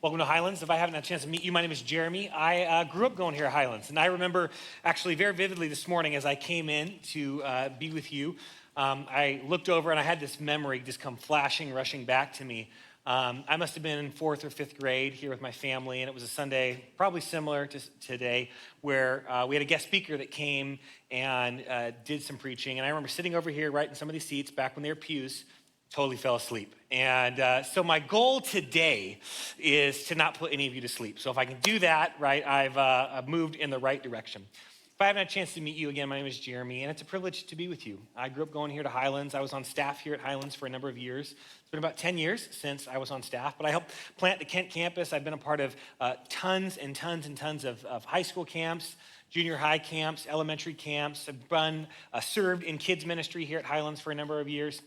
Welcome to Highlands. If I haven't had a chance to meet you, my name is Jeremy. I grew up going here at Highlands, and I remember actually very vividly this morning as I came in to be with you, I looked over and I had this memory just come flashing, rushing back to me. I must have been in fourth or fifth grade here with my family, and it was a Sunday, probably similar to today, where we had a guest speaker that came and did some preaching. And I remember sitting over here right in some of these seats back when they were pews, totally fell asleep. And so my goal today is to not put any of you to sleep. So if I can do that, right, I've moved in the right direction. If I haven't had a chance to meet you again, my name is Jeremy, and it's a privilege to be with you. I grew up going here to Highlands. I was on staff here at Highlands for a number of years. It's been about 10 years since I was on staff, but I helped plant the Kent campus. I've been a part of tons and tons and tons of high school camps, junior high camps, elementary camps. I've served in kids ministry here at Highlands for a number of years.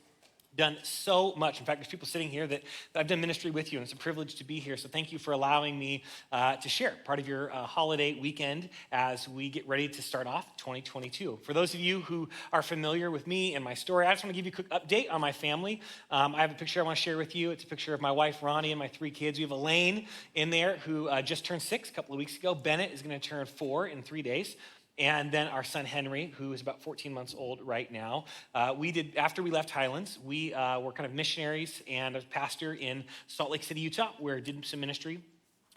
Done so much. In fact, there's people sitting here that I've done ministry with you, and it's a privilege to be here. So thank you for allowing me to share part of your holiday weekend as we get ready to start off 2022. For those of you who are familiar with me and my story, I just want to give you a quick update on my family. I have a picture I want to share with you. It's a picture of my wife, Ronnie, and my 3 kids. We have Elaine in there who just turned 6 a couple of weeks ago. Bennett is going to turn 4 in 3 days. And then our son, Henry, who is about 14 months old right now. After we left Highlands, we were kind of missionaries and a pastor in Salt Lake City, Utah, where I did some ministry,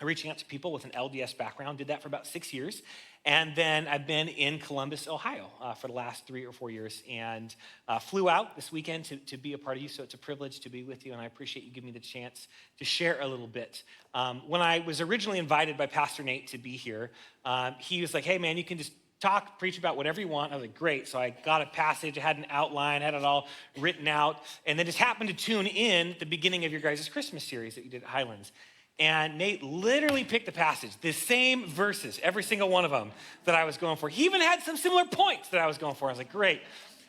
reaching out to people with an LDS background. Did that for about 6 years. And then I've been in Columbus, Ohio for the last 3 or 4 years, and flew out this weekend to be a part of you. So it's a privilege to be with you, and I appreciate you giving me the chance to share a little bit. When I was originally invited by Pastor Nate to be here, he was like, hey man, you can just preach about whatever you want. I was like, great. So I got a passage, I had an outline, had it all written out, and then just happened to tune in at the beginning of your guys' Christmas series that you did at Highlands. And Nate literally picked the passage, the same verses, every single one of them that I was going for. He even had some similar points that I was going for. I was like, great.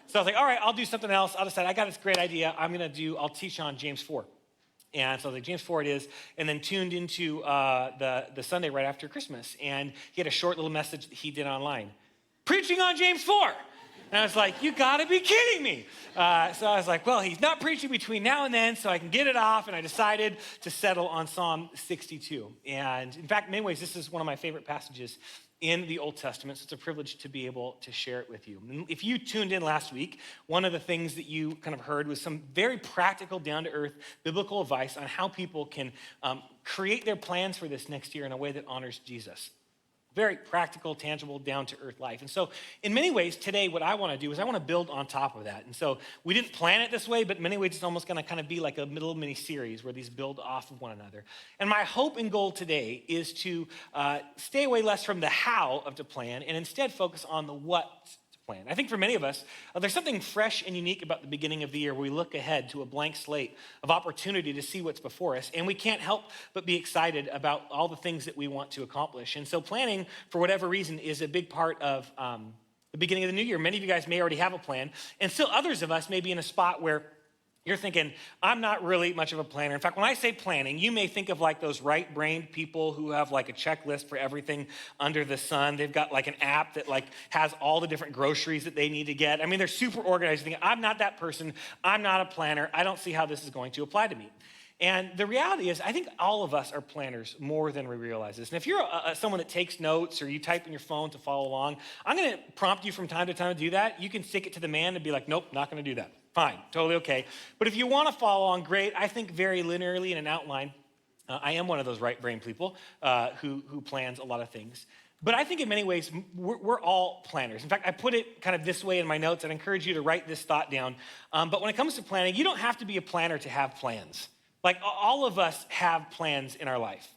So I was like, all right, I'll do something else. I'll decide, I got this great idea. I'll teach on James 4. And so I was like, James 4 it is, and then tuned into the Sunday right after Christmas. And he had a short little message that he did online. Preaching on James 4. And I was like, you gotta be kidding me. So I was like, well, he's not preaching between now and then, so I can get it off. And I decided to settle on Psalm 62. And in fact, in many ways, this is one of my favorite passages in the Old Testament, so it's a privilege to be able to share it with you. And if you tuned in last week, one of the things that you kind of heard was some very practical, down-to-earth biblical advice on how people can create their plans for this next year in a way that honors Jesus. Very practical, tangible, down-to-earth life. And so in many ways, today, what I want to do is I want to build on top of that. And so we didn't plan it this way, but in many ways, it's almost going to kind of be like a little mini-series where these build off of one another. And my hope and goal today is to stay away less from the how of the plan and instead focus on the what plan. I think for many of us, there's something fresh and unique about the beginning of the year where we look ahead to a blank slate of opportunity to see what's before us, and we can't help but be excited about all the things that we want to accomplish. And so planning, for whatever reason, is a big part of the beginning of the new year. Many of you guys may already have a plan, and still others of us may be in a spot where you're thinking, I'm not really much of a planner. In fact, when I say planning, you may think of like those right-brained people who have like a checklist for everything under the sun. They've got like an app that like has all the different groceries that they need to get. I mean, they're super organized. Thinking, I'm not that person. I'm not a planner. I don't see how this is going to apply to me. And the reality is, I think all of us are planners more than we realize this. And if you're someone that takes notes or you type in your phone to follow along, I'm going to prompt you from time to time to do that. You can stick it to the man and be like, nope, not going to do that. Fine, totally okay. But if you want to follow along, great. I think very linearly in an outline. I am one of those right-brain people who plans a lot of things. But I think in many ways, we're all planners. In fact, I put it kind of this way in my notes. I'd encourage you to write this thought down. But when it comes to planning, you don't have to be a planner to have plans. Like all of us have plans in our life.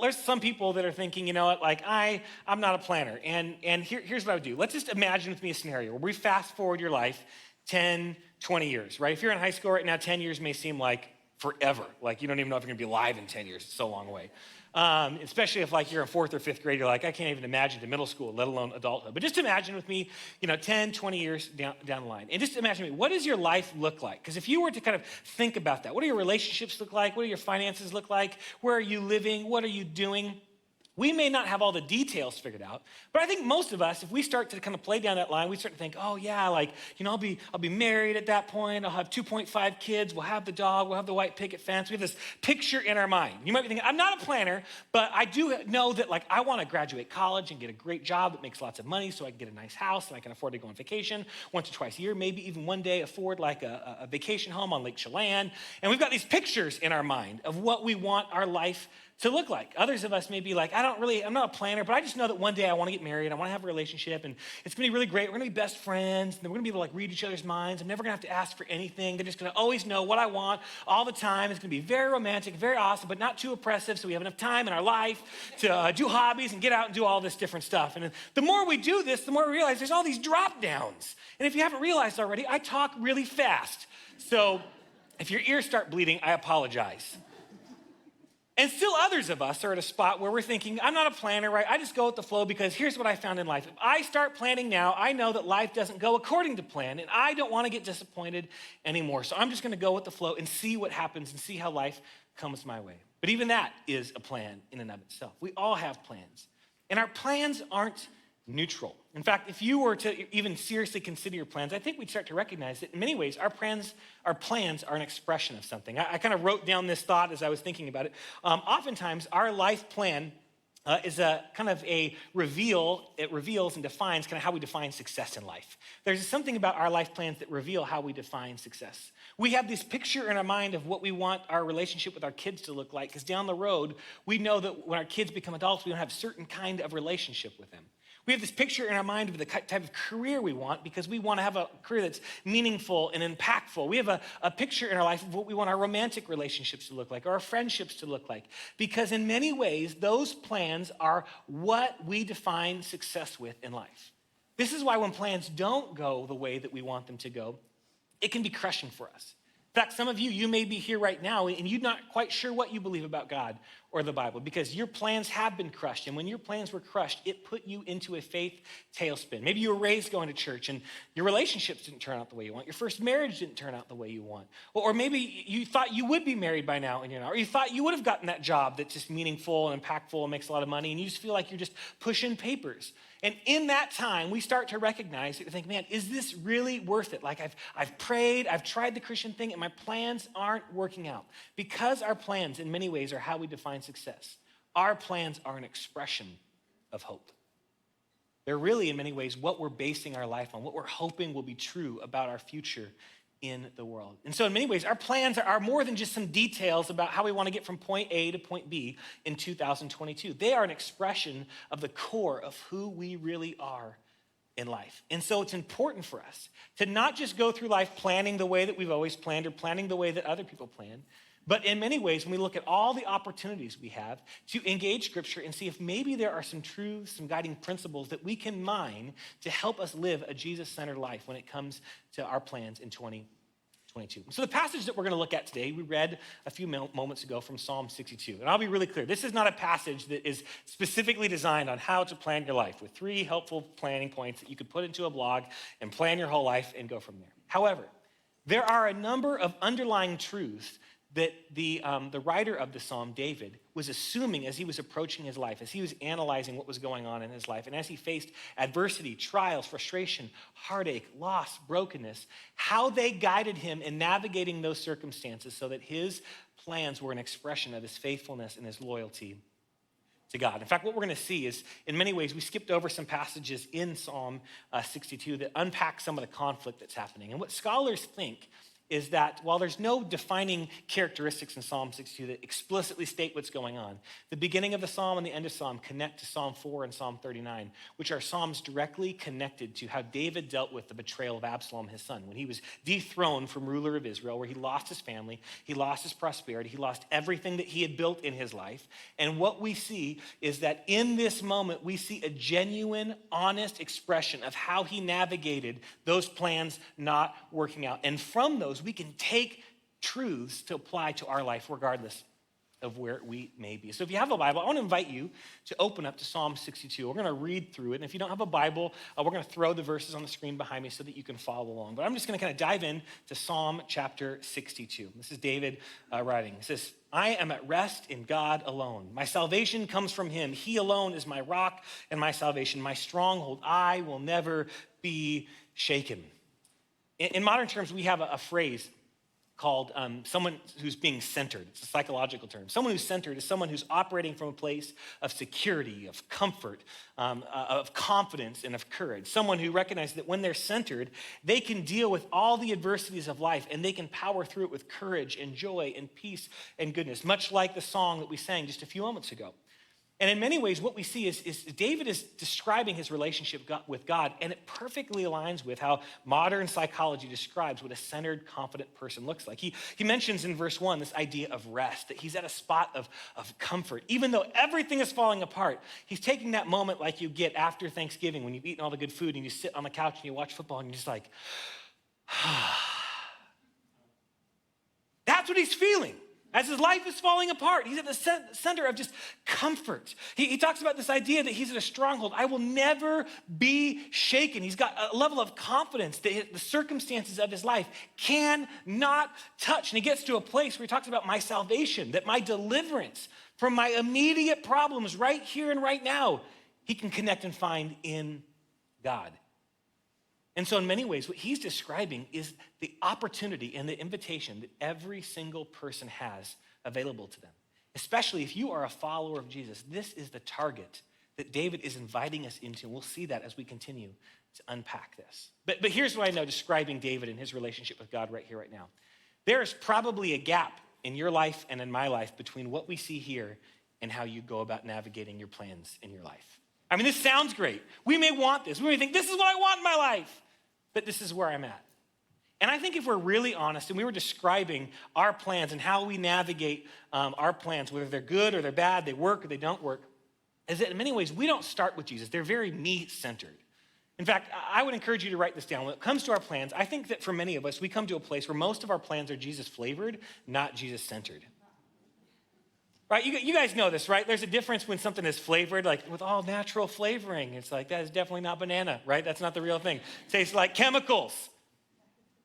There's some people that are thinking, you know what, like I'm not a planner. And here's what I would do. Let's just imagine with me a scenario where we fast forward your life 10, 20 years, right? If you're in high school right now, 10 years may seem like forever. Like you don't even know if you're gonna be alive in 10 years. It's so long away. Especially if like you're in fourth or fifth grade, you're like, I can't even imagine the middle school, let alone adulthood. But just imagine with me, 10, 20 years down the line. And just imagine me, what does your life look like? Because if you were to kind of think about that, what do your relationships look like? What do your finances look like? Where are you living? What are you doing? We may not have all the details figured out, but I think most of us, if we start to kind of play down that line, we start to think, oh yeah, like, I'll be married at that point. I'll have 2.5 kids. We'll have the dog. We'll have the white picket fence. We have this picture in our mind. You might be thinking, I'm not a planner, but I do know that like I want to graduate college and get a great job that makes lots of money so I can get a nice house and I can afford to go on vacation once or twice a year, maybe even one day afford like a vacation home on Lake Chelan. And we've got these pictures in our mind of what we want our life to look like. Others of us may be like, I'm not a planner, but I just know that one day I want to get married, I want to have a relationship, and it's gonna be really great. We're gonna be best friends, and then we're gonna be able to like read each other's minds. I'm never gonna have to ask for anything. They're just gonna always know what I want all the time. It's gonna be very romantic, very awesome, but not too oppressive, so we have enough time in our life to do hobbies and get out and do all this different stuff. And the more we do this, the more we realize there's all these drop downs. And if you haven't realized already, I talk really fast. So if your ears start bleeding, I apologize. And still others of us are at a spot where we're thinking, I'm not a planner, right? I just go with the flow because here's what I found in life. If I start planning now, I know that life doesn't go according to plan, and I don't want to get disappointed anymore. So I'm just going to go with the flow and see what happens and see how life comes my way. But even that is a plan in and of itself. We all have plans, and our plans aren't neutral. In fact, if you were to even seriously consider your plans, I think we'd start to recognize that in many ways, our plans are an expression of something. I kind of wrote down this thought as I was thinking about it. Oftentimes, our life plan is a kind of a reveal. It reveals and defines kind of how we define success in life. There's something about our life plans that reveal how we define success. We have this picture in our mind of what we want our relationship with our kids to look like, because down the road, we know that when our kids become adults, we don't have a certain kind of relationship with them. We have this picture in our mind of the type of career we want because we want to have a career that's meaningful and impactful. We have a picture in our life of what we want our romantic relationships to look like or our friendships to look like, because in many ways, those plans are what we define success with in life. This is why when plans don't go the way that we want them to go, it can be crushing for us. In fact, some of you may be here right now and you're not quite sure what you believe about God or the Bible because your plans have been crushed. And when your plans were crushed, it put you into a faith tailspin. Maybe you were raised going to church and your relationships didn't turn out the way you want. Your first marriage didn't turn out the way you want. Or maybe you thought you would be married by now and you're not. Or you thought you would have gotten that job that's just meaningful and impactful and makes a lot of money and you just feel like you're just pushing papers. And in that time, we start to recognize, and think, man, is this really worth it? Like I've prayed, I've tried the Christian thing, and my plans aren't working out. Because our plans, in many ways, are how we define success. Our plans are an expression of hope. They're really, in many ways, what we're basing our life on, what we're hoping will be true about our future in the world. And so in many ways, our plans are more than just some details about how we want to get from point A to point B in 2022. They are an expression of the core of who we really are in life. And so it's important for us to not just go through life planning the way that we've always planned or planning the way that other people plan, but in many ways, when we look at all the opportunities we have to engage Scripture and see if maybe there are some truths, some guiding principles that we can mine to help us live a Jesus-centered life when it comes to our plans in 2022. So the passage that we're going to look at today, we read a few moments ago from Psalm 62. And I'll be really clear, this is not a passage that is specifically designed on how to plan your life with 3 helpful planning points that you could put into a blog and plan your whole life and go from there. However, there are a number of underlying truths that the writer of the Psalm, David, was assuming as he was approaching his life, as he was analyzing what was going on in his life, and as he faced adversity, trials, frustration, heartache, loss, brokenness, how they guided him in navigating those circumstances so that his plans were an expression of his faithfulness and his loyalty to God. In fact, what we're going to see is, in many ways, we skipped over some passages in Psalm 62 that unpack some of the conflict that's happening. And what scholars think is that while there's no defining characteristics in Psalm 62 that explicitly state what's going on, the beginning of the psalm and the end of Psalm connect to Psalm 4 and Psalm 39, which are psalms directly connected to how David dealt with the betrayal of Absalom, his son, when he was dethroned from ruler of Israel, where he lost his family, he lost his prosperity, he lost everything that he had built in his life. And what we see is that in this moment, we see a genuine, honest expression of how he navigated those plans not working out. And from those, we can take truths to apply to our life regardless of where we may be. So if you have a Bible, I want to invite you to open up to Psalm 62. We're going to read through it. And if you don't have a Bible, we're going to throw the verses on the screen behind me so that you can follow along. But I'm just going to kind of dive in to Psalm chapter 62. This is David writing. He says, I am at rest in God alone. My salvation comes from him. He alone is my rock and my salvation, my stronghold. I will never be shaken. In modern terms, we have a phrase called someone who's being centered. It's a psychological term. Someone who's centered is someone who's operating from a place of security, of comfort, of confidence, and of courage. Someone who recognizes that when they're centered, they can deal with all the adversities of life and they can power through it with courage and joy and peace and goodness, much like the song that we sang just a few moments ago. And in many ways, what we see is David is describing his relationship with God, and it perfectly aligns with how modern psychology describes what a centered, confident person looks like. He mentions in verse 1 this idea of rest, that he's at a spot of comfort. Even though everything is falling apart, he's taking that moment like you get after Thanksgiving when you've eaten all the good food and you sit on the couch and you watch football and you're just like, that's what he's feeling. As his life is falling apart, he's at the center of just comfort. He talks about this idea that he's at a stronghold. I will never be shaken. He's got a level of confidence that the circumstances of his life cannot touch. And he gets to a place where he talks about my salvation, that my deliverance from my immediate problems right here and right now, he can connect and find in God. And so in many ways, what he's describing is the opportunity and the invitation that every single person has available to them. Especially if you are a follower of Jesus, this is the target that David is inviting us into. We'll see that as we continue to unpack this. But here's what I know describing David and his relationship with God right here, right now. There is probably a gap in your life and in my life between what we see here and how you go about navigating your plans in your life. I mean, this sounds great. We may want this. We may think, this is what I want in my life. But this is where I'm at. And I think if we're really honest and we were describing our plans and how we navigate our plans, whether they're good or they're bad, they work or they don't work, is that in many ways we don't start with Jesus. They're very me-centered. In fact, I would encourage you to write this down. When it comes to our plans, I think that for many of us, we come to a place where most of our plans are Jesus-flavored, not Jesus-centered. Right, you guys know this, right? There's a difference when something is flavored, like with all natural flavoring. It's like, that is definitely not banana, right? That's not the real thing. It tastes like chemicals.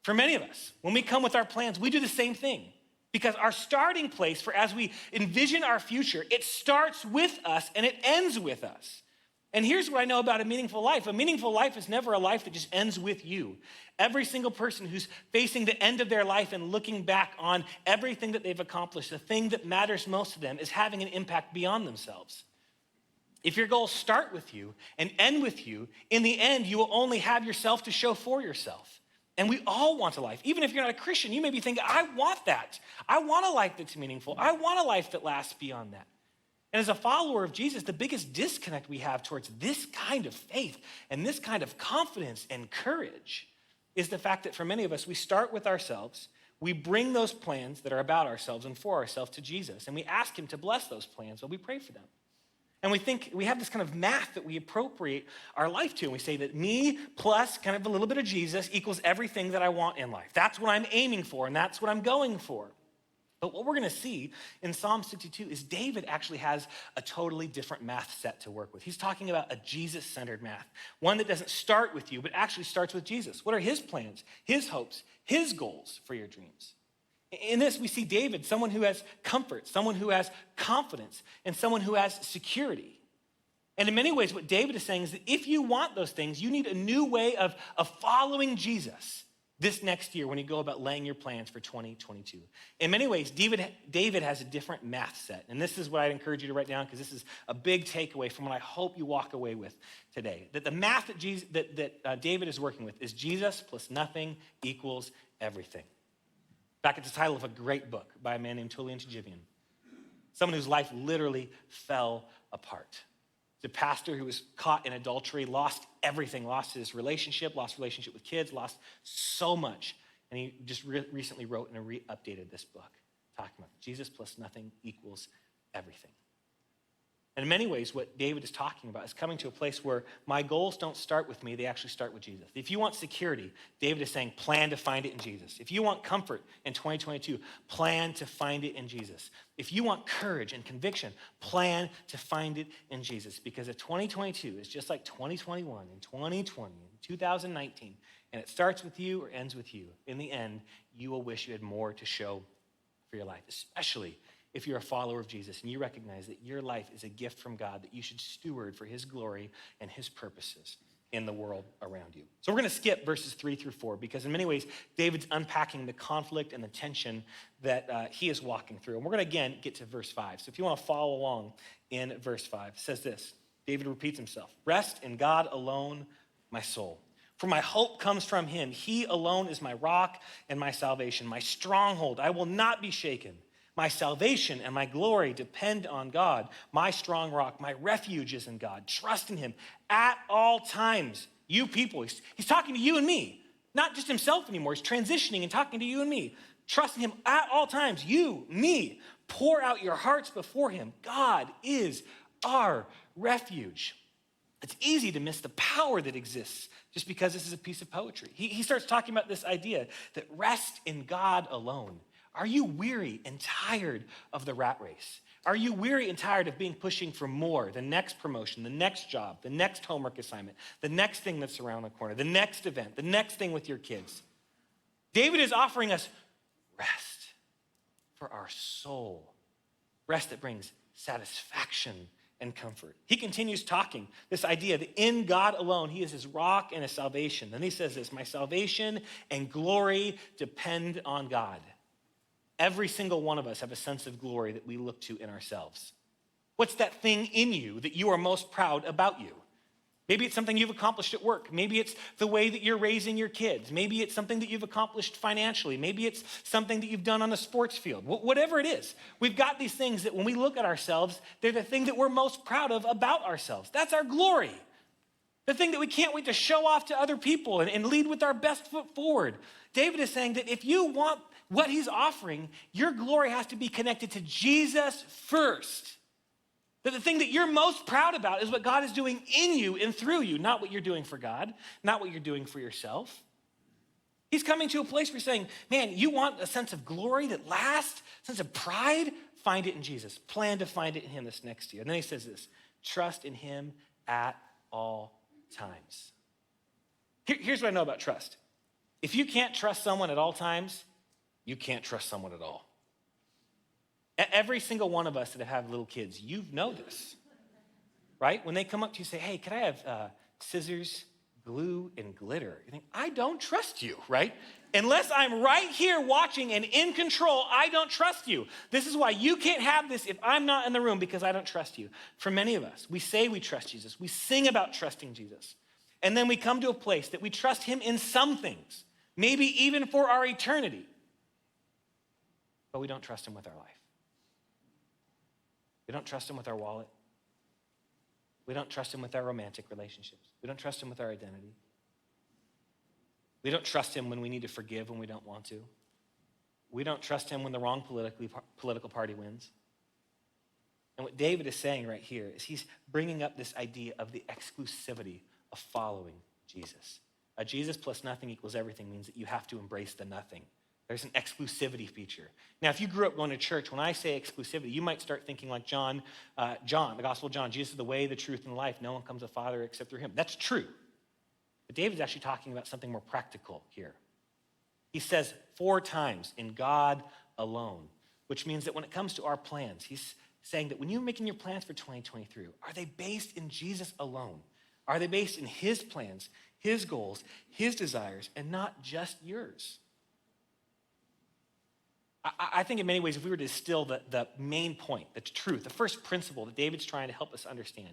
For many of us, when we come with our plans, we do the same thing. Because our starting place for as we envision our future, it starts with us and it ends with us. And here's what I know about a meaningful life. A meaningful life is never a life that just ends with you. Every single person who's facing the end of their life and looking back on everything that they've accomplished, the thing that matters most to them is having an impact beyond themselves. If your goals start with you and end with you, in the end, you will only have yourself to show for yourself. And we all want a life. Even if you're not a Christian, you may be thinking, I want that. I want a life that's meaningful. I want a life that lasts beyond that. And as a follower of Jesus, the biggest disconnect we have towards this kind of faith and this kind of confidence and courage is the fact that for many of us, we start with ourselves, we bring those plans that are about ourselves and for ourselves to Jesus, and we ask him to bless those plans while we pray for them. And we think we have this kind of math that we appropriate our life to, and we say that me plus kind of a little bit of Jesus equals everything that I want in life. That's what I'm aiming for, and that's what I'm going for. But what we're going to see in Psalm 62 is David actually has a totally different math set to work with. He's talking about a Jesus-centered math, one that doesn't start with you, but actually starts with Jesus. What are his plans, his hopes, his goals for your dreams? In this, we see David, someone who has comfort, someone who has confidence, and someone who has security. And in many ways, what David is saying is that if you want those things, you need a new way of following Jesus this next year when you go about laying your plans for 2022. In many ways, David has a different math set. And this is what I'd encourage you to write down because this is a big takeaway from what I hope you walk away with today. That the math that David is working with is Jesus plus nothing equals everything. Back at the title of a great book by a man named Tullian Tchigivian. Someone whose life literally fell apart. The pastor who was caught in adultery, lost everything, lost his relationship, lost relationship with kids, lost so much. And he just recently wrote and updated this book, talking about Jesus plus nothing equals everything. And in many ways, what David is talking about is coming to a place where my goals don't start with me, they actually start with Jesus. If you want security, David is saying, plan to find it in Jesus. If you want comfort in 2022, plan to find it in Jesus. If you want courage and conviction, plan to find it in Jesus. Because if 2022 is just like 2021 and 2020 and 2019, and it starts with you or ends with you, in the end, you will wish you had more to show for your life, especially if you're a follower of Jesus and you recognize that your life is a gift from God that you should steward for his glory and his purposes in the world around you. So we're going to skip verses 3-4 because in many ways, David's unpacking the conflict and the tension that he is walking through. And we're going to, again, get to verse 5. So if you want to follow along in verse 5, it says this. David repeats himself. Rest in God alone, my soul. For my hope comes from him. He alone is my rock and my salvation, my stronghold. I will not be shaken. My salvation and my glory depend on God. My strong rock, my refuge is in God. Trust in him at all times. You people, he's talking to you and me, not just himself anymore. He's transitioning and talking to you and me. Trust in him at all times. You, me, pour out your hearts before him. God is our refuge. It's easy to miss the power that exists just because this is a piece of poetry. He starts talking about this idea that rest in God alone. Are you weary and tired of the rat race? Are you weary and tired of pushing for more, the next promotion, the next job, the next homework assignment, the next thing that's around the corner, the next event, the next thing with your kids? David is offering us rest for our soul, rest that brings satisfaction and comfort. He continues talking, this idea that in God alone, he is his rock and his salvation. Then he says this, my salvation and glory depend on God. Every single one of us have a sense of glory that we look to in ourselves. What's that thing in you that you are most proud about you? Maybe it's something you've accomplished at work. Maybe it's the way that you're raising your kids. Maybe it's something that you've accomplished financially. Maybe it's something that you've done on the sports field. Whatever it is, we've got these things that when we look at ourselves, they're the thing that we're most proud of about ourselves. That's our glory. The thing that we can't wait to show off to other people and lead with our best foot forward. David is saying that if you want what he's offering, your glory has to be connected to Jesus first. That the thing that you're most proud about is what God is doing in you and through you, not what you're doing for God, not what you're doing for yourself. He's coming to a place where he's saying, man, you want a sense of glory that lasts, a sense of pride? Find it in Jesus. Plan to find it in him this next year. And then he says this, trust in him at all times. Here's what I know about trust. If you can't trust someone at all times, you can't trust someone at all. Every single one of us that have little kids, you know this, right? When they come up to you and say, hey, can I have scissors, glue, and glitter? You think, I don't trust you, right? Unless I'm right here watching and in control, I don't trust you. This is why you can't have this if I'm not in the room, because I don't trust you. For many of us, we say we trust Jesus. We sing about trusting Jesus. And then we come to a place that we trust him in some things, maybe even for our eternity. But we don't trust him with our life. We don't trust him with our wallet. We don't trust him with our romantic relationships. We don't trust him with our identity. We don't trust him when we need to forgive when we don't want to. We don't trust him when the wrong political party wins. And what David is saying right here is he's bringing up this idea of the exclusivity of following Jesus. A Jesus plus nothing equals everything means that you have to embrace the nothing. There's an exclusivity feature. Now, if you grew up going to church, when I say exclusivity, you might start thinking like John, the Gospel of John, Jesus is the way, the truth, and the life. No one comes to the Father except through him. That's true. But David's actually talking about something more practical here. He says 4 times, in God alone, which means that when it comes to our plans, he's saying that when you're making your plans for 2023, are they based in Jesus alone? Are they based in his plans, his goals, his desires, and not just yours? I think in many ways, if we were to distill the main point, the truth, the first principle that David's trying to help us understand,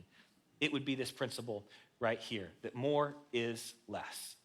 it would be this principle right here, that more is less.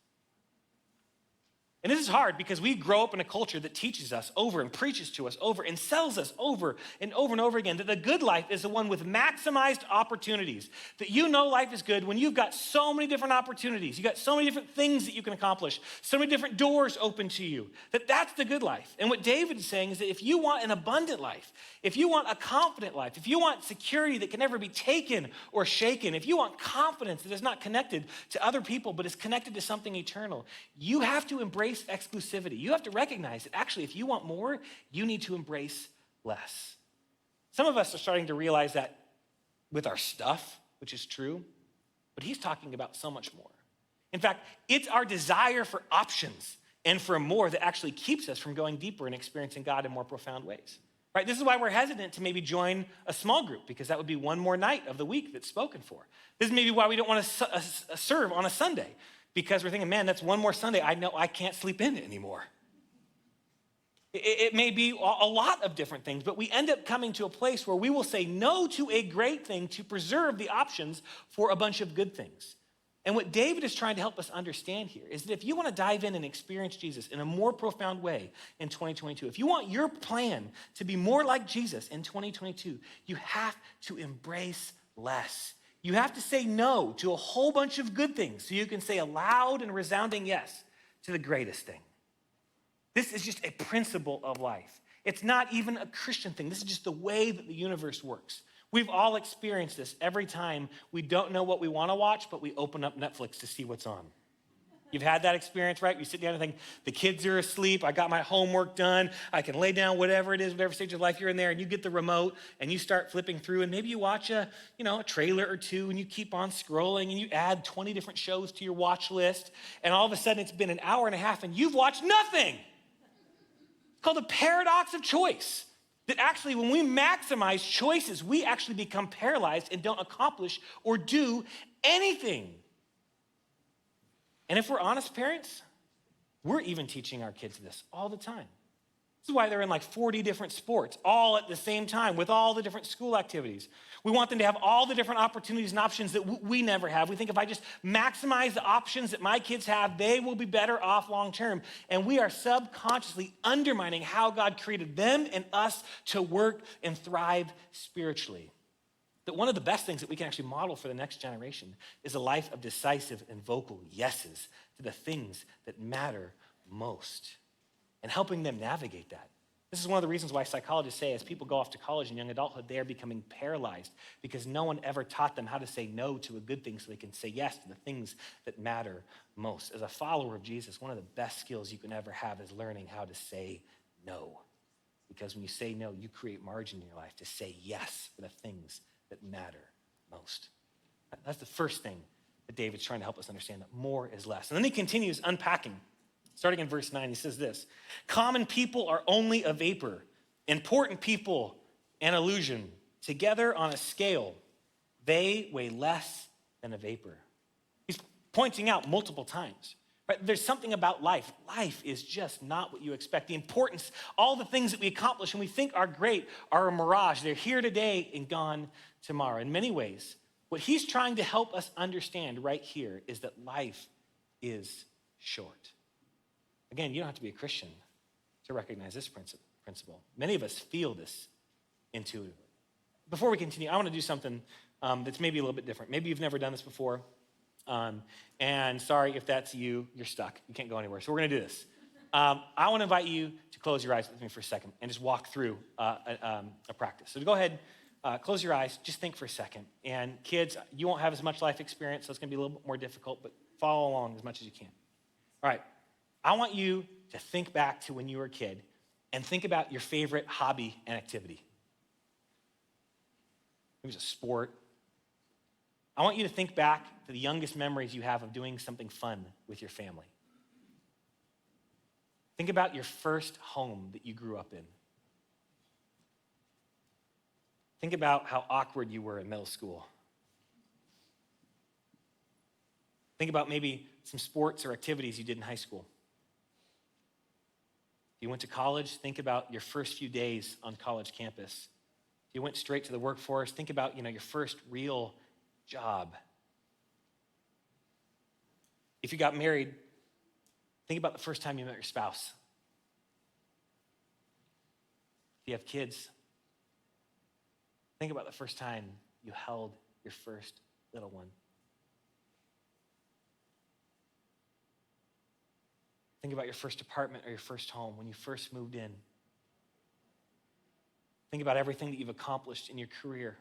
And this is hard because we grow up in a culture that teaches us over and preaches to us over and sells us over and over again that the good life is the one with maximized opportunities. That you know life is good when you've got so many different opportunities. You got so many different things that you can accomplish, so many different doors open to you. That's the good life. And what David is saying is that if you want an abundant life, if you want a confident life, if you want security that can never be taken or shaken, if you want confidence that is not connected to other people but is connected to something eternal, you have to embrace exclusivity. You have to recognize that actually, if you want more, you need to embrace less. Some of us are starting to realize that with our stuff, which is true, but he's talking about so much more. In fact, it's our desire for options and for more that actually keeps us from going deeper and experiencing God in more profound ways. Right? This is why we're hesitant to maybe join a small group, because that would be one more night of the week that's spoken for. This is maybe why we don't want to serve on a Sunday, because we're thinking, man, that's one more Sunday I know I can't sleep in anymore. It may be a lot of different things, but we end up coming to a place where we will say no to a great thing to preserve the options for a bunch of good things. And what David is trying to help us understand here is that if you want to dive in and experience Jesus in a more profound way in 2022, if you want your plan to be more like Jesus in 2022, you have to embrace less. You have to say no to a whole bunch of good things so you can say a loud and resounding yes to the greatest thing. This is just a principle of life. It's not even a Christian thing. This is just the way that the universe works. We've all experienced this every time we don't know what we want to watch, but we open up Netflix to see what's on. You've had that experience, right? You sit down and think, the kids are asleep, I got my homework done, I can lay down whatever it is, whatever stage of life you're in there, and you get the remote and you start flipping through, and maybe you watch a trailer or two, and you keep on scrolling, and you add 20 different shows to your watch list, and all of a sudden it's been an hour and a half and you've watched nothing. It's called the paradox of choice. That actually, when we maximize choices, we actually become paralyzed and don't accomplish or do anything. And if we're honest parents, we're even teaching our kids this all the time. This is why they're in like 40 different sports all at the same time with all the different school activities. We want them to have all the different opportunities and options that we never have. We think if I just maximize the options that my kids have, they will be better off long term. And we are subconsciously undermining how God created them and us to work and thrive spiritually. That one of the best things that we can actually model for the next generation is a life of decisive and vocal yeses to the things that matter most, and helping them navigate that. This is one of the reasons why psychologists say as people go off to college and young adulthood, they are becoming paralyzed because no one ever taught them how to say no to a good thing so they can say yes to the things that matter most. As a follower of Jesus, one of the best skills you can ever have is learning how to say no. Because when you say no, you create margin in your life to say yes for the things that matter most. That's the first thing that David's trying to help us understand, that more is less. And then he continues unpacking. Starting in verse 9, he says this: common people are only a vapor, important people an illusion. Together on a scale, they weigh less than a vapor. He's pointing out multiple times, right? There's something about life. Life is just not what you expect. The importance, all the things that we accomplish and we think are great are a mirage. They're here today and gone tomorrow. In many ways, what he's trying to help us understand right here is that life is short. Again, you don't have to be a Christian to recognize this principle. Many of us feel this intuitively. Before we continue, I want to do something that's maybe a little bit different. Maybe you've never done this before, and sorry if that's you, you're stuck. You can't go anywhere. So we're going to do this. I want to invite you to close your eyes with me for a second and just walk through a practice. So to go ahead, close your eyes, just think for a second. And kids, you won't have as much life experience, so it's going to be a little bit more difficult, but follow along as much as you can. All right. I want you to think back to when you were a kid and think about your favorite hobby and activity. It was a sport. I want you to think back to the youngest memories you have of doing something fun with your family. Think about your first home that you grew up in. Think about how awkward you were in middle school. Think about maybe some sports or activities you did in high school. If you went to college, think about your first few days on college campus. If you went straight to the workforce, think about, your first real job. If you got married, Think about the first time you met your spouse. If you have kids, think about the first time you held your first little one. Think about your first apartment or your first home when you first moved in. Think about everything that you've accomplished in your career.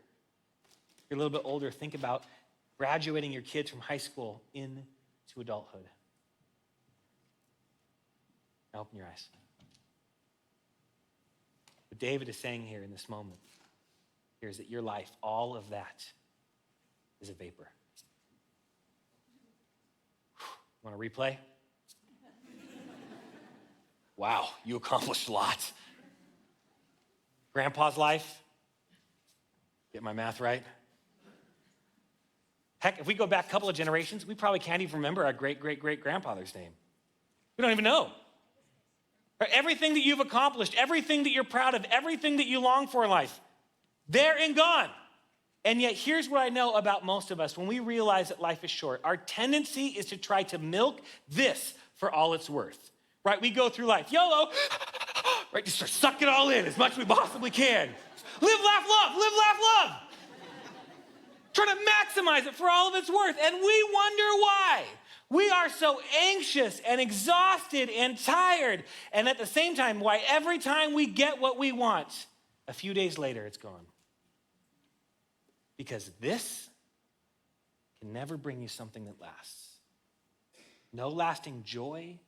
If you're a little bit older, think about graduating your kids from high school into adulthood. Now open your eyes. What David is saying here in this moment here is that your life, all of that, is a vapor. Want to replay? Wow, you accomplished a lot. Grandpa's life, get my math right. Heck, if we go back a couple of generations, we probably can't even remember our great-great-great-grandfather's name. We don't even know. Everything that you've accomplished, everything that you're proud of, everything that you long for in life, they're and gone. And yet, here's what I know about most of us. When we realize that life is short, our tendency is to try to milk this for all it's worth, right? We go through life, YOLO, right? Just suck it all in as much as we possibly can. Live, laugh, love, live, laugh, love. Try to maximize it for all of its worth. And we wonder why. We are so anxious and exhausted and tired. And at the same time, why every time we get what we want, a few days later, it's gone. Because this can never bring you something that lasts. No lasting joy,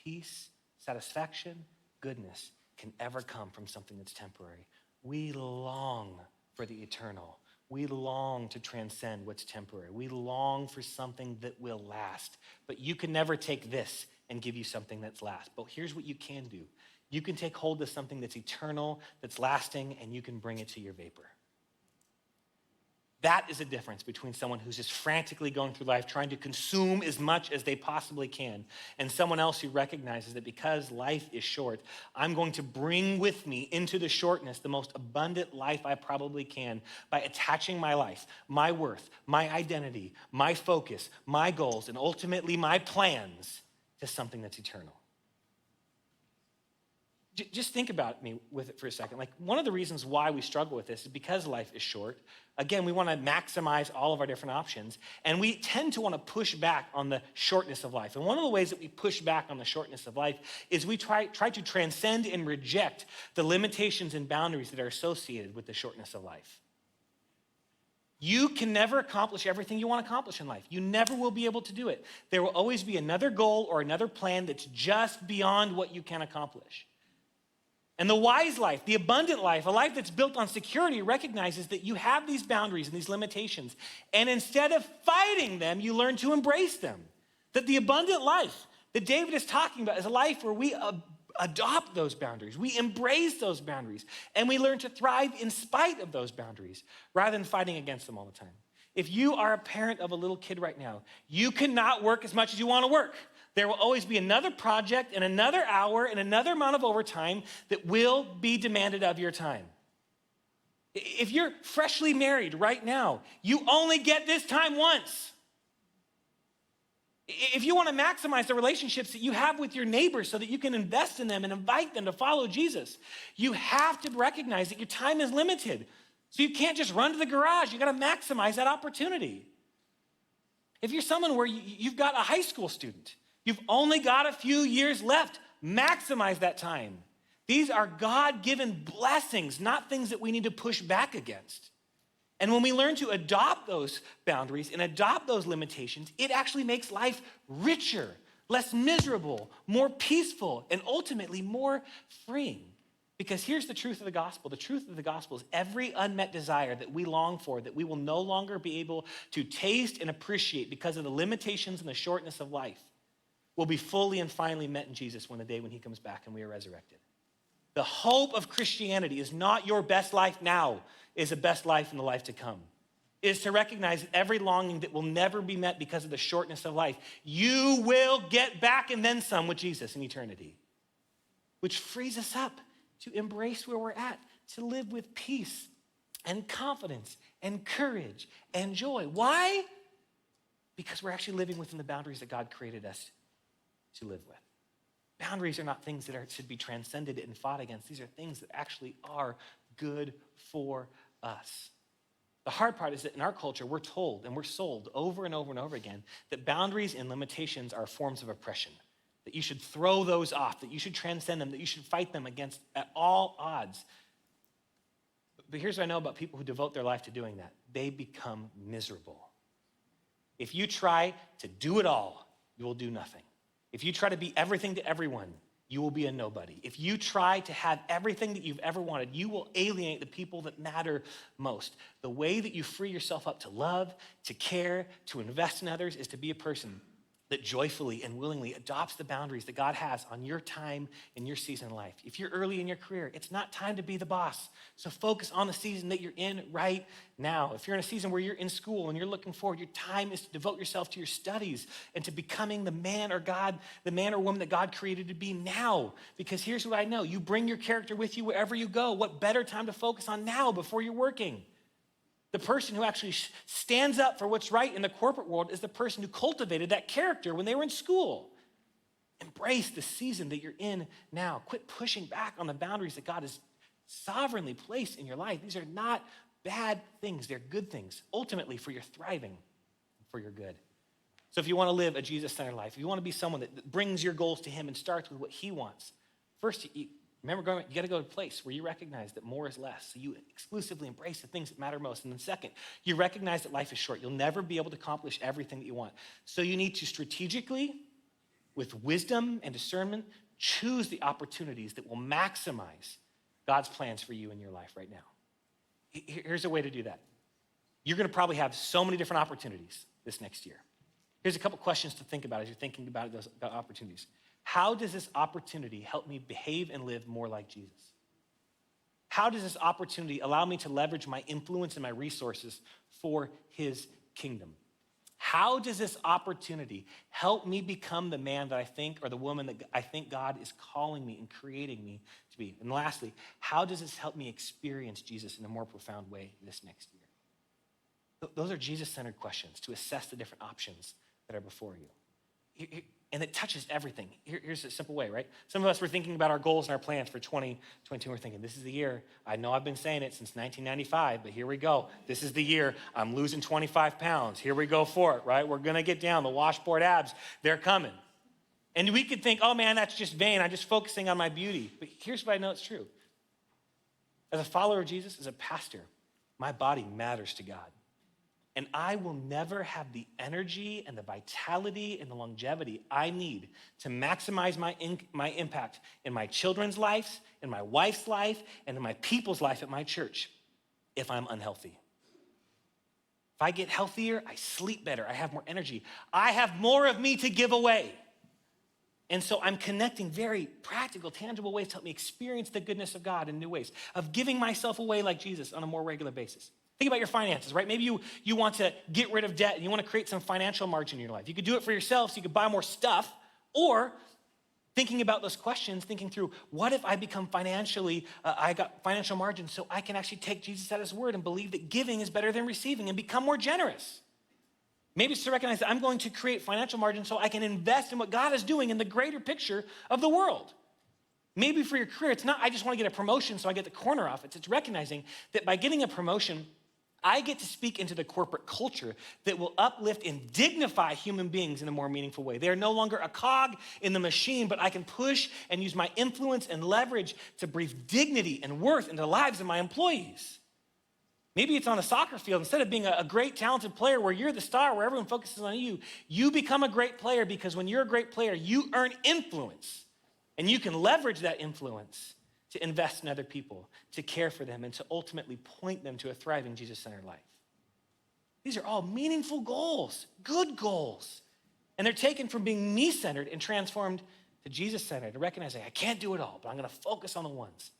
peace, satisfaction, goodness can ever come from something that's temporary. We long for the eternal. We long to transcend what's temporary. We long for something that will last. But you can never take this and give you something that's last. But here's what you can do. You can take hold of something that's eternal, that's lasting, and you can bring it to your vapor. That is the difference between someone who's just frantically going through life trying to consume as much as they possibly can and someone else who recognizes that because life is short, I'm going to bring with me into the shortness the most abundant life I probably can by attaching my life, my worth, my identity, my focus, my goals, and ultimately my plans to something that's eternal. Just think about me with it for a second. Like, one of the reasons why we struggle with this is because life is short. Again, we want to maximize all of our different options, and we tend to want to push back on the shortness of life. And one of the ways that we push back on the shortness of life is we try to transcend and reject the limitations and boundaries that are associated with the shortness of life. You can never accomplish everything you want to accomplish in life. You never will be able to do it. There will always be another goal or another plan that's just beyond what you can accomplish. And the wise life, the abundant life, a life that's built on security, recognizes that you have these boundaries and these limitations. And instead of fighting them, you learn to embrace them. That the abundant life that David is talking about is a life where we adopt those boundaries. We embrace those boundaries. And we learn to thrive in spite of those boundaries rather than fighting against them all the time. If you are a parent of a little kid right now, you cannot work as much as you want to work. There will always be another project and another hour and another amount of overtime that will be demanded of your time. If you're freshly married right now, you only get this time once. If you want to maximize the relationships that you have with your neighbors so that you can invest in them and invite them to follow Jesus, you have to recognize that your time is limited. So you can't just run to the garage. You got to maximize that opportunity. If you're someone where you've got a high school student, you've only got a few years left, maximize that time. These are God-given blessings, not things that we need to push back against. And when we learn to adopt those boundaries and adopt those limitations, it actually makes life richer, less miserable, more peaceful, and ultimately more freeing. Because here's the truth of the gospel. The truth of the gospel is every unmet desire that we long for, that we will no longer be able to taste and appreciate because of the limitations and the shortness of life, will be fully and finally met in Jesus the day when he comes back and we are resurrected. The hope of Christianity is not your best life now, is a best life in the life to come. It is to recognize that every longing that will never be met because of the shortness of life, you will get back and then some with Jesus in eternity, which frees us up to embrace where we're at, to live with peace and confidence and courage and joy. Why? Because we're actually living within the boundaries that God created us to live with. Boundaries are not things that should be transcended and fought against. These are things that actually are good for us. The hard part is that in our culture, we're told and we're sold over and over and over again that boundaries and limitations are forms of oppression, that you should throw those off, that you should transcend them, that you should fight them against at all odds. But here's what I know about people who devote their life to doing that. They become miserable. If you try to do it all, you will do nothing. If you try to be everything to everyone, you will be a nobody. If you try to have everything that you've ever wanted, you will alienate the people that matter most. The way that you free yourself up to love, to care, to invest in others is to be a person that joyfully and willingly adopts the boundaries that God has on your time and your season in life. If you're early in your career, it's not time to be the boss. So focus on the season that you're in right now. If you're in a season where you're in school and you're looking forward, your time is to devote yourself to your studies and to becoming the man or woman that God created to be now. Because here's what I know. You bring your character with you wherever you go. What better time to focus on now before you're working? The person who actually stands up for what's right in the corporate world is the person who cultivated that character when they were in school. Embrace the season that you're in now. Quit pushing back on the boundaries that God has sovereignly placed in your life. These are not bad things. They're good things, ultimately for your thriving, for your good. So if you want to live a Jesus-centered life, if you want to be someone that brings your goals to him and starts with what he wants, first, you got to go to a place where you recognize that more is less. So you exclusively embrace the things that matter most. And then second, you recognize that life is short. You'll never be able to accomplish everything that you want. So you need to strategically, with wisdom and discernment, choose the opportunities that will maximize God's plans for you in your life right now. Here's a way to do that. You're going to probably have so many different opportunities this next year. Here's a couple questions to think about as you're thinking about those opportunities. How does this opportunity help me behave and live more like Jesus? How does this opportunity allow me to leverage my influence and my resources for his kingdom? How does this opportunity help me become the man that I think, or the woman that I think God is calling me and creating me to be? And lastly, how does this help me experience Jesus in a more profound way this next year? Those are Jesus-centered questions to assess the different options that are before you. And it touches everything. Here's a simple way, right? Some of us were thinking about our goals and our plans for 2022. We're thinking, this is the year. I know I've been saying it since 1995, but here we go. This is the year. I'm losing 25 pounds. Here we go for it, right? We're going to get down. The washboard abs, they're coming. And we could think, oh man, that's just vain. I'm just focusing on my beauty. But here's what I know it's true. As a follower of Jesus, as a pastor, my body matters to God. And I will never have the energy and the vitality and the longevity I need to maximize my impact in my children's lives, in my wife's life, and in my people's life at my church if I'm unhealthy. If I get healthier, I sleep better, I have more energy. I have more of me to give away. And so I'm connecting very practical, tangible ways to help me experience the goodness of God in new ways, of giving myself away like Jesus on a more regular basis. Think about your finances, right? Maybe you want to get rid of debt and you want to create some financial margin in your life. You could do it for yourself so you could buy more stuff, or thinking about those questions, thinking through, what if I become I got financial margin so I can actually take Jesus at his word and believe that giving is better than receiving and become more generous. Maybe it's to recognize that I'm going to create financial margin so I can invest in what God is doing in the greater picture of the world. Maybe for your career, it's not, I just want to get a promotion so I get the corner off. It's recognizing that by getting a promotion, I get to speak into the corporate culture that will uplift and dignify human beings in a more meaningful way. They are no longer a cog in the machine, but I can push and use my influence and leverage to breathe dignity and worth into the lives of my employees. Maybe it's on a soccer field. Instead of being a great, talented player where you're the star, where everyone focuses on you, you become a great player because when you're a great player, you earn influence. And you can leverage that influence to invest in other people, to care for them, and to ultimately point them to a thriving Jesus-centered life. These are all meaningful goals, good goals. And they're taken from being me-centered and transformed to Jesus-centered, to recognizing I can't do it all, but I'm gonna focus on the ones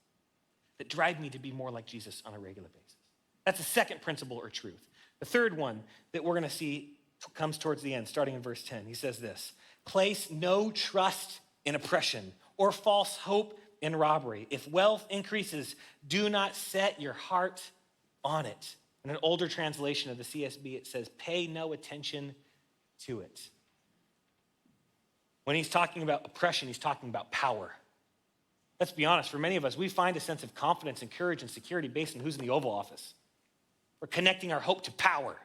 that drive me to be more like Jesus on a regular basis. That's the second principle or truth. The third one that we're gonna see comes towards the end, starting in verse 10. He says this: place no trust in oppression or false hope in robbery. If wealth increases, do not set your heart on it. In an older translation of the CSB, it says, pay no attention to it. When he's talking about oppression, he's talking about power. Let's be honest, for many of us, we find a sense of confidence and courage and security based on who's in the Oval Office. We're connecting our hope to power.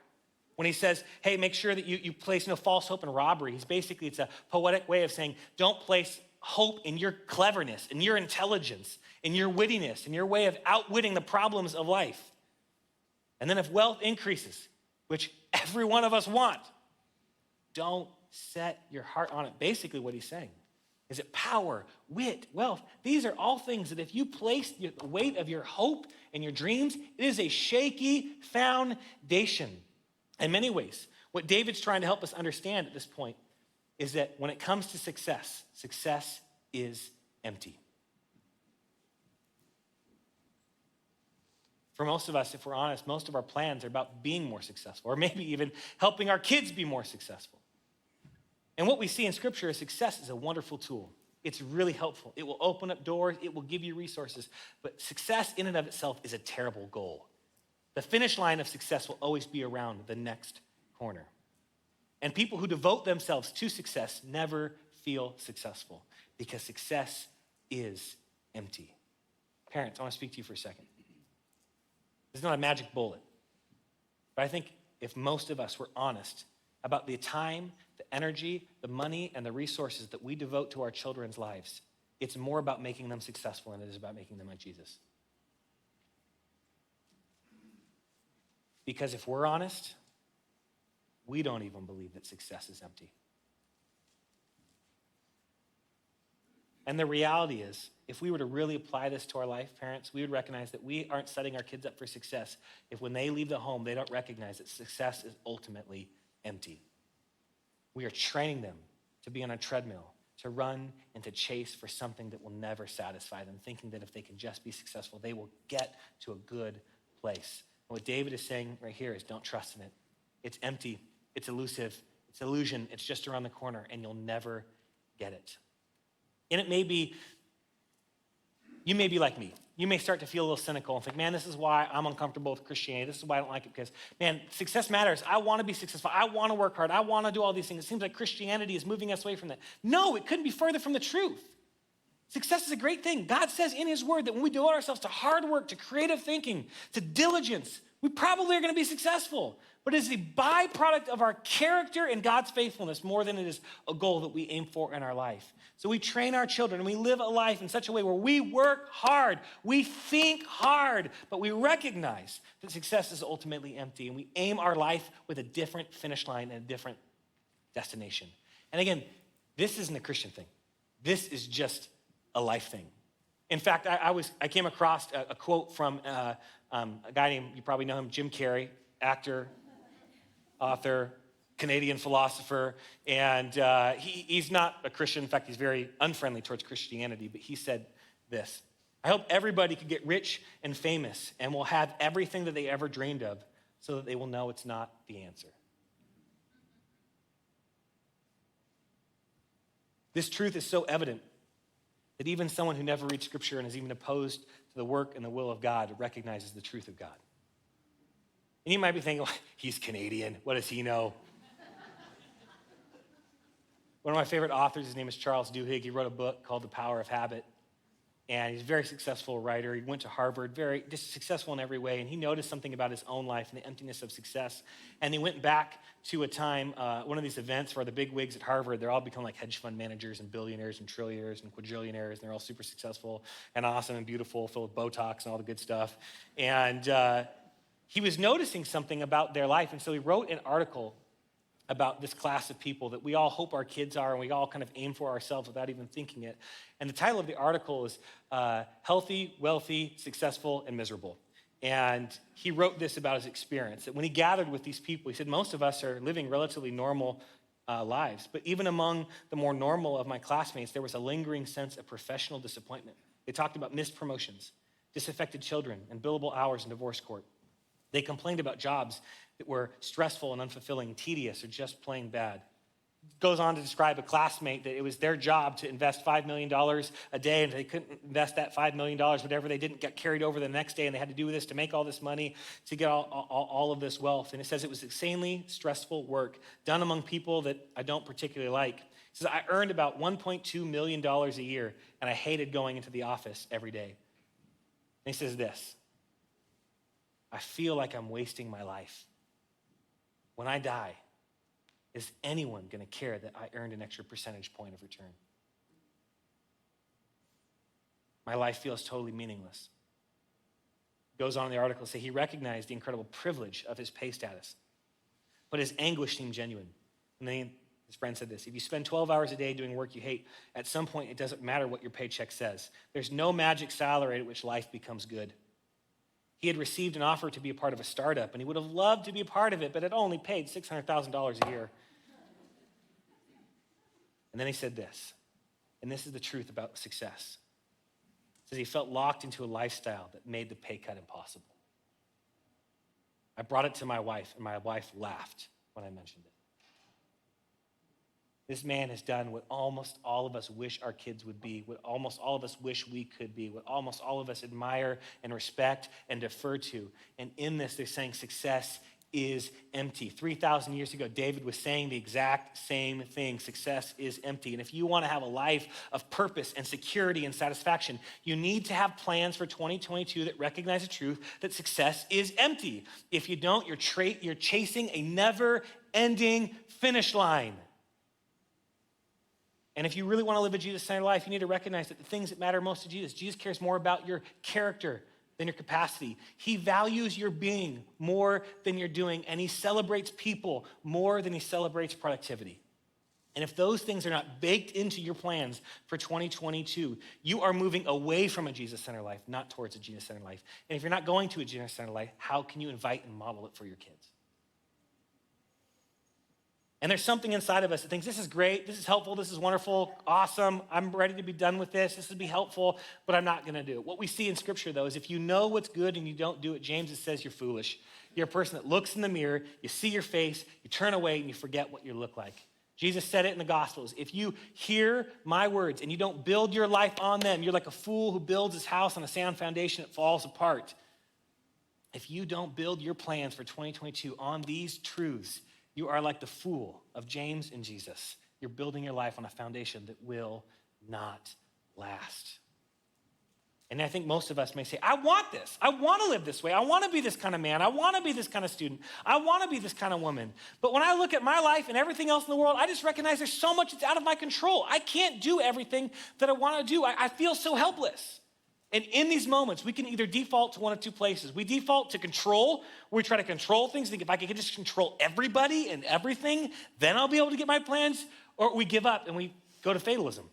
When he says, hey, make sure that you place no false hope in robbery, it's a poetic way of saying, don't place hope in your cleverness, in your intelligence, in your wittiness, in your way of outwitting the problems of life. And then if wealth increases, which every one of us want, don't set your heart on it. Basically what he's saying is that power, wit, wealth, these are all things that if you place the weight of your hope and your dreams, it is a shaky foundation. In many ways, what David's trying to help us understand at this point is that when it comes to success, success is empty. For most of us, if we're honest, most of our plans are about being more successful, or maybe even helping our kids be more successful. And what we see in Scripture is success is a wonderful tool. It's really helpful. It will open up doors. It will give you resources. But success in and of itself is a terrible goal. The finish line of success will always be around the next corner. And people who devote themselves to success never feel successful because success is empty. Parents, I want to speak to you for a second. This is not a magic bullet. But I think if most of us were honest about the time, the energy, the money, and the resources that we devote to our children's lives, it's more about making them successful than it is about making them like Jesus. Because if we're honest, we don't even believe that success is empty. And the reality is, if we were to really apply this to our life, parents, we would recognize that we aren't setting our kids up for success if when they leave the home, they don't recognize that success is ultimately empty. We are training them to be on a treadmill, to run and to chase for something that will never satisfy them, thinking that if they can just be successful, they will get to a good place. And what David is saying right here is don't trust in it. It's empty, it's elusive, it's illusion, it's just around the corner, and you'll never get it. And it may be, you may be like me. You may start to feel a little cynical and think, man, this is why I'm uncomfortable with Christianity. This is why I don't like it because, man, success matters. I want to be successful. I want to work hard. I want to do all these things. It seems like Christianity is moving us away from that. No, it couldn't be further from the truth. Success is a great thing. God says in his word that when we devote ourselves to hard work, to creative thinking, to diligence, we probably are going to be successful. But it's a byproduct of our character and God's faithfulness more than it is a goal that we aim for in our life. So we train our children and we live a life in such a way where we work hard, we think hard, but we recognize that success is ultimately empty and we aim our life with a different finish line and a different destination. And again, this isn't a Christian thing. This is just a life thing. In fact, I came across a quote from a guy named, you probably know him, Jim Carrey, actor, author, Canadian philosopher, and he's not a Christian. In fact, he's very unfriendly towards Christianity, but he said this: I hope everybody could get rich and famous and will have everything that they ever dreamed of so that they will know it's not the answer. This truth is so evident that even someone who never reads Scripture and is even opposed to the work and the will of God recognizes the truth of God. And you might be thinking, well, he's Canadian. What does he know? One of my favorite authors, his name is Charles Duhigg. He wrote a book called The Power of Habit. And he's a very successful writer. He went to Harvard, very just successful in every way. And he noticed something about his own life and the emptiness of success. And he went back to a time, one of these events where the big wigs at Harvard, they're all become like hedge fund managers and billionaires and trillionaires and quadrillionaires. And they're all super successful and awesome and beautiful, filled with Botox and all the good stuff. And he was noticing something about their life. And so he wrote an article about this class of people that we all hope our kids are and we all kind of aim for ourselves without even thinking it. And the title of the article is Healthy, Wealthy, Successful, and Miserable. And he wrote this about his experience, that when he gathered with these people, he said, most of us are living relatively normal lives. But even among the more normal of my classmates, there was a lingering sense of professional disappointment. They talked about missed promotions, disaffected children, and billable hours in divorce court. They complained about jobs that were stressful and unfulfilling, tedious, or just plain bad. Goes on to describe a classmate that it was their job to invest $5 million a day, and if they couldn't invest that $5 million, whatever they didn't get carried over the next day, and they had to do this to make all this money, to get all of this wealth. And it says it was insanely stressful work done among people that I don't particularly like. He says, I earned about $1.2 million a year, and I hated going into the office every day. And he says this, I feel like I'm wasting my life. When I die, is anyone going to care that I earned an extra percentage point of return? My life feels totally meaningless. Goes on in the article to say he recognized the incredible privilege of his pay status, but his anguish seemed genuine. And then his friend said this, if you spend 12 hours a day doing work you hate, at some point it doesn't matter what your paycheck says. There's no magic salary at which life becomes good. He had received an offer to be a part of a startup, and he would have loved to be a part of it, but it only paid $600,000 a year. And then he said this, and this is the truth about success. He says he felt locked into a lifestyle that made the pay cut impossible. I brought it to my wife, and my wife laughed when I mentioned it. This man has done what almost all of us wish our kids would be, what almost all of us wish we could be, what almost all of us admire and respect and defer to. And in this, they're saying success is empty. 3,000 years ago, David was saying the exact same thing. Success is empty. And if you want to have a life of purpose and security and satisfaction, you need to have plans for 2022 that recognize the truth that success is empty. If you don't, you're chasing a never-ending finish line. And if you really want to live a Jesus-centered life, you need to recognize that the things that matter most to Jesus cares more about your character than your capacity. He values your being more than your doing, and he celebrates people more than he celebrates productivity. And if those things are not baked into your plans for 2022, you are moving away from a Jesus-centered life, not towards a Jesus-centered life. And if you're not going to a Jesus-centered life, how can you invite and model it for your kids? And there's something inside of us that thinks, this is great, this is helpful, this is wonderful, awesome, I'm ready to be done with this would be helpful, but I'm not gonna do it. What we see in scripture though is if you know what's good and you don't do it, James says you're foolish. You're a person that looks in the mirror, you see your face, you turn away and you forget what you look like. Jesus said it in the Gospels. If you hear my words and you don't build your life on them, you're like a fool who builds his house on a sound foundation that falls apart. If you don't build your plans for 2022 on these truths, you are like the fool of James and Jesus. You're building your life on a foundation that will not last. And I think most of us may say, I want this. I want to live this way. I want to be this kind of man. I want to be this kind of student. I want to be this kind of woman. But when I look at my life and everything else in the world, I just recognize there's so much that's out of my control. I can't do everything that I want to do. I feel so helpless. And in these moments, we can either default to one of two places. We default to control, where we try to control things, think if I could just control everybody and everything, then I'll be able to get my plans. Or we give up and we go to fatalism.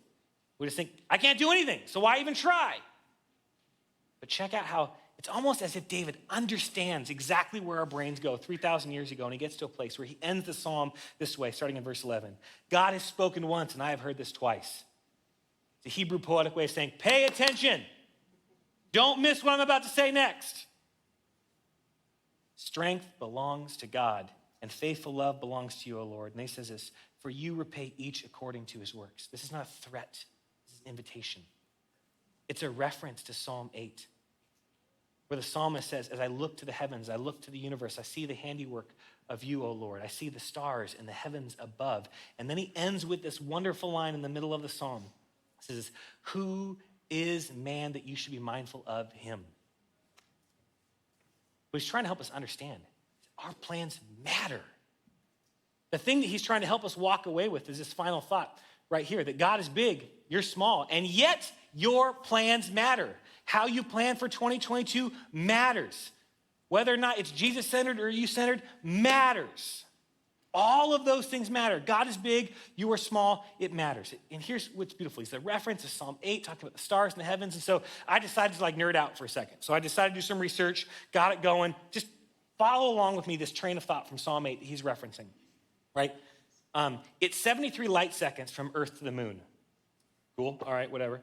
We just think, I can't do anything, so why even try? But check out how it's almost as if David understands exactly where our brains go 3,000 years ago, and he gets to a place where he ends the psalm this way, starting in verse 11. God has spoken once, and I have heard this twice. It's a Hebrew poetic way of saying, pay attention. Don't miss what I'm about to say next. Strength belongs to God, and faithful love belongs to you, O Lord. And he says this, for you repay each according to his works. This is not a threat. This is an invitation. It's a reference to Psalm 8, where the psalmist says, as I look to the heavens, I look to the universe, I see the handiwork of you, O Lord. I see the stars in the heavens above. And then he ends with this wonderful line in the middle of the psalm. It says, who is man that you should be mindful of him? What he's trying to help us understand, our plans matter. The thing that he's trying to help us walk away with is this final thought right here, that God is big, you're small, and yet your plans matter. How you plan for 2022 matters. Whether or not it's Jesus-centered or you-centered matters. All of those things matter. God is big, you are small, it matters. And here's what's beautiful. It's a reference to Psalm 8, talking about the stars in the heavens. And so I decided to nerd out for a second. So I decided to do some research, got it going. Just follow along with me, this train of thought from Psalm 8 he's referencing, right? It's 73 light seconds from Earth to the moon. Cool, all right, whatever.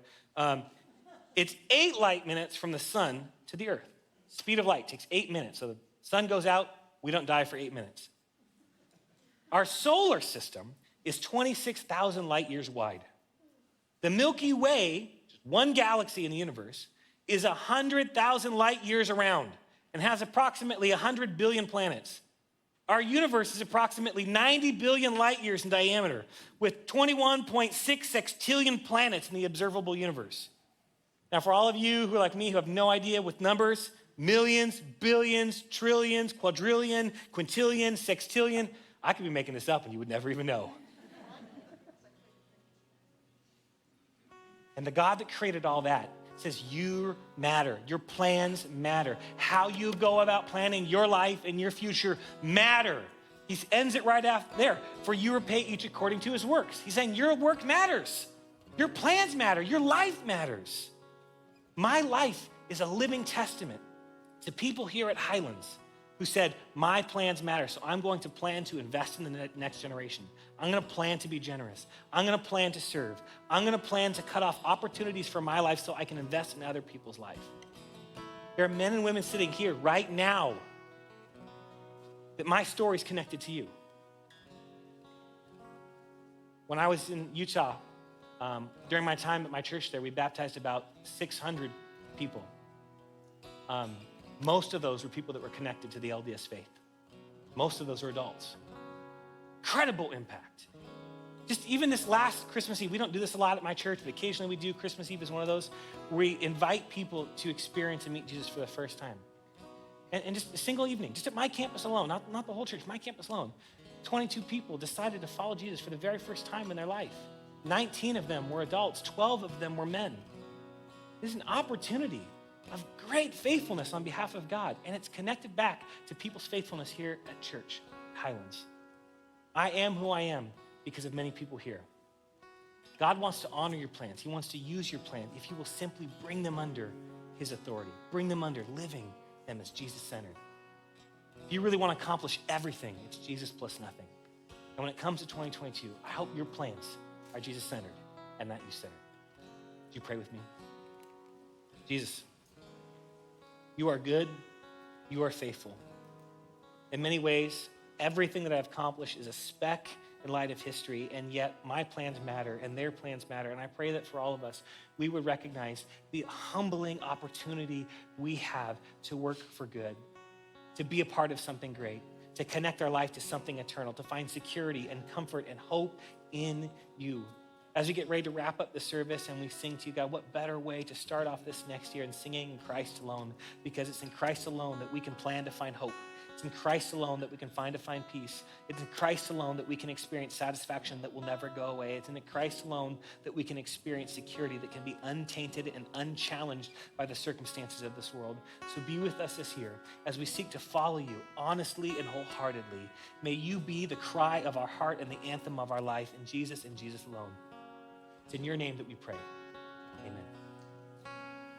It's 8 light minutes from the sun to the Earth. Speed of light takes 8 minutes. So the sun goes out, we don't die for 8 minutes. Our solar system is 26,000 light years wide. The Milky Way, one galaxy in the universe, is 100,000 light years around and has approximately 100 billion planets. Our universe is approximately 90 billion light years in diameter, with 21.6 sextillion planets in the observable universe. Now, for all of you who are like me, who have no idea with numbers, millions, billions, trillions, quadrillion, quintillion, sextillion, I could be making this up and you would never even know. And the God that created all that says you matter. Your plans matter. How you go about planning your life and your future matter. He ends it right after there. For you repay each according to his works. He's saying your work matters. Your plans matter. Your life matters. My life is a living testament to people here at Highlands who said, my plans matter, so I'm going to plan to invest in the next generation. I'm gonna plan to be generous. I'm gonna plan to serve. I'm gonna plan to cut off opportunities for my life so I can invest in other people's life. There are men and women sitting here right now that my story is connected to you. When I was in Utah, during my time at my church there, we baptized about 600 people. Most of those were people that were connected to the LDS faith. Most of those were adults. Incredible impact. Just even this last Christmas Eve, we don't do this a lot at my church, but occasionally we do. Christmas Eve is one of those where we invite people to experience and meet Jesus for the first time. And just a single evening, just at my campus alone, not the whole church, my campus alone, 22 people decided to follow Jesus for the very first time in their life. 19 of them were adults, 12 of them were men. This is an opportunity of great faithfulness on behalf of God, and it's connected back to people's faithfulness here at church, Highlands. I am who I am because of many people here. God wants to honor your plans. He wants to use your plan if you will simply bring them under his authority, bring them under living them as Jesus-centered. If you really want to accomplish everything, it's Jesus plus nothing. And when it comes to 2022, I hope your plans are Jesus-centered and not you-centered. Would you pray with me? Jesus, you are good, you are faithful. In many ways, everything that I've accomplished is a speck in light of history, and yet my plans matter and their plans matter. And I pray that for all of us, we would recognize the humbling opportunity we have to work for good, to be a part of something great, to connect our life to something eternal, to find security and comfort and hope in you. As we get ready to wrap up the service and we sing to you, God, what better way to start off this next year than singing in Christ alone? Because it's in Christ alone that we can plan to find hope. It's in Christ alone that we can find peace. It's in Christ alone that we can experience satisfaction that will never go away. It's in Christ alone that we can experience security that can be untainted and unchallenged by the circumstances of this world. So be with us this year as we seek to follow you honestly and wholeheartedly. May you be the cry of our heart and the anthem of our life in Jesus and Jesus alone. It's in your name that we pray. Amen.